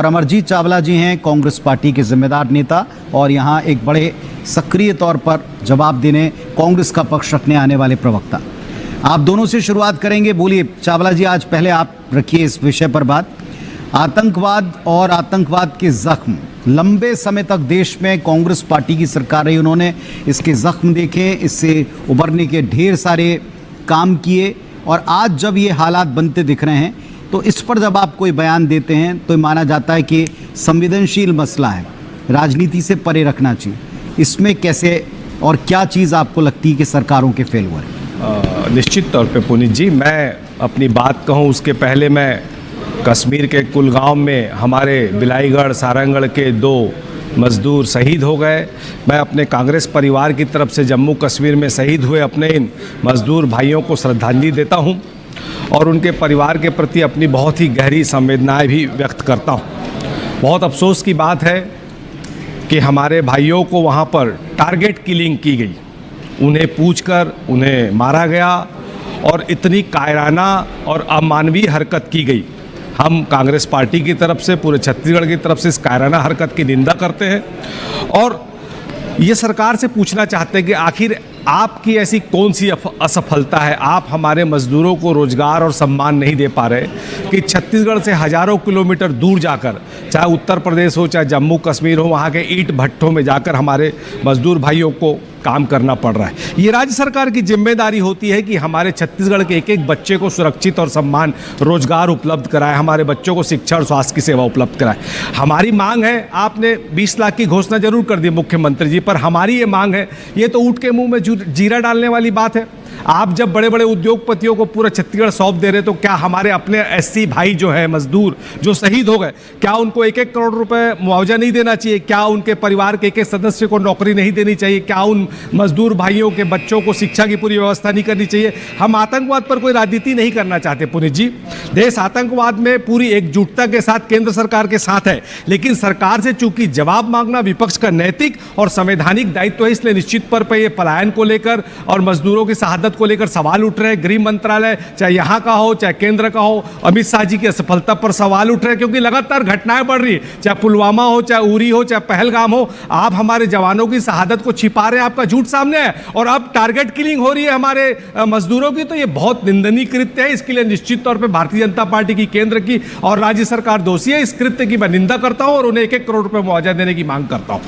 और अमरजीत चावला जी हैं कांग्रेस पार्टी के जिम्मेदार नेता और यहाँ एक बड़े सक्रिय तौर पर जवाब देने कांग्रेस का पक्ष रखने आने वाले प्रवक्ता। आप दोनों से शुरुआत करेंगे। बोलिए चावला जी, आज पहले आप रखिए इस विषय पर बात। आतंकवाद और आतंकवाद के जख्म लंबे समय तक देश में कांग्रेस पार्टी की सरकार रही, उन्होंने इसके जख्म देखे, इससे उबरने के ढेर सारे काम किए और आज जब ये हालात बनते दिख रहे हैं तो इस पर जब आप कोई बयान देते हैं तो माना जाता है कि संवेदनशील मसला है, राजनीति से परे रखना चाहिए। इसमें कैसे और क्या चीज़ आपको लगती है कि सरकारों के फेल हुए? निश्चित तौर पे पुनीत जी, मैं अपनी बात कहूँ उसके पहले मैं कश्मीर के कुलगाम में हमारे बिलाईगढ़ सारंगगढ़ के 2 मज़दूर शहीद हो गए। मैं अपने कांग्रेस परिवार की तरफ से जम्मू कश्मीर में शहीद हुए अपने इन मज़दूर भाइयों को श्रद्धांजलि देता हूं और उनके परिवार के प्रति अपनी बहुत ही गहरी संवेदनाएं भी व्यक्त करता हूं। बहुत अफसोस की बात है कि हमारे भाइयों को वहां पर टारगेट किलिंग की गई, उन्हें पूछकर उन्हें मारा गया और इतनी कायराना और अमानवीय हरकत की गई। हम कांग्रेस पार्टी की तरफ से, पूरे छत्तीसगढ़ की तरफ से इस कायराना हरकत की निंदा करते हैं और ये सरकार से पूछना चाहते हैं कि आखिर आपकी ऐसी कौन सी असफलता है, आप हमारे मजदूरों को रोजगार और सम्मान नहीं दे पा रहे कि छत्तीसगढ़ से हजारों किलोमीटर दूर जाकर, चाहे उत्तर प्रदेश हो चाहे जम्मू कश्मीर हो, वहाँ के ईंट भट्ठों में जाकर हमारे मजदूर भाइयों को काम करना पड़ रहा है। ये राज्य सरकार की जिम्मेदारी होती है कि हमारे छत्तीसगढ़ के एक एक बच्चे को सुरक्षित और सम्मान रोजगार उपलब्ध कराए, हमारे बच्चों को शिक्षा और स्वास्थ्य की सेवा उपलब्ध कराए। हमारी मांग है, आपने 20 लाख की घोषणा जरूर कर दी मुख्यमंत्री जी, पर हमारी ये मांग है, ये तो ऊँट के मुंह में जीरा डालने वाली बात है। आप जब बड़े बड़े उद्योगपतियों को पूरा छत्तीसगढ़ सौंप दे रहे तो क्या हमारे अपने एससी भाई जो है मजदूर जो शहीद हो गए, क्या उनको 1-1 करोड़ रुपए मुआवजा नहीं देना चाहिए? क्या उनके परिवार के एक सदस्य को नौकरी नहीं देनी चाहिए? क्या उन मजदूर भाइयों के बच्चों को शिक्षा की पूरी व्यवस्था नहीं करनी चाहिए? हम आतंकवाद पर कोई राजनीति नहीं करना चाहते पुनीत जी। देश आतंकवाद में पूरी एकजुटता के साथ केंद्र सरकार के साथ है, लेकिन सरकार से चूंकि जवाब मांगना विपक्ष का नैतिक और संवैधानिक दायित्व है, इसलिए निश्चित तौर पर यह पलायन को लेकर और मजदूरों की शहादत को लेकर सवाल उठ रहे हैं। गृह मंत्रालय चाहे यहां का हो चाहे केंद्र का हो, अमित शाह जी की असफलता पर सवाल उठ रहे हैं क्योंकि लगातार घटनाएं बढ़ रही है, चाहे पुलवामा हो चाहे उरी हो चाहे पहलगाम हो। आप हमारे जवानों की शहादत को छिपा रहे हैं, आपका झूठ सामने है और अब टारगेट किलिंग हो रही है हमारे मजदूरों की, तो ये बहुत निंदनीय कृत्य है। इसके लिए निश्चित तौर पर भारतीय जनता पार्टी की, केंद्र की और राज्य सरकार दोषी है। इस कृत्य की मैं निंदा करता हूं और उन्हें 1-1 करोड़ रुपए मुआवजा देने की मांग करता हूं।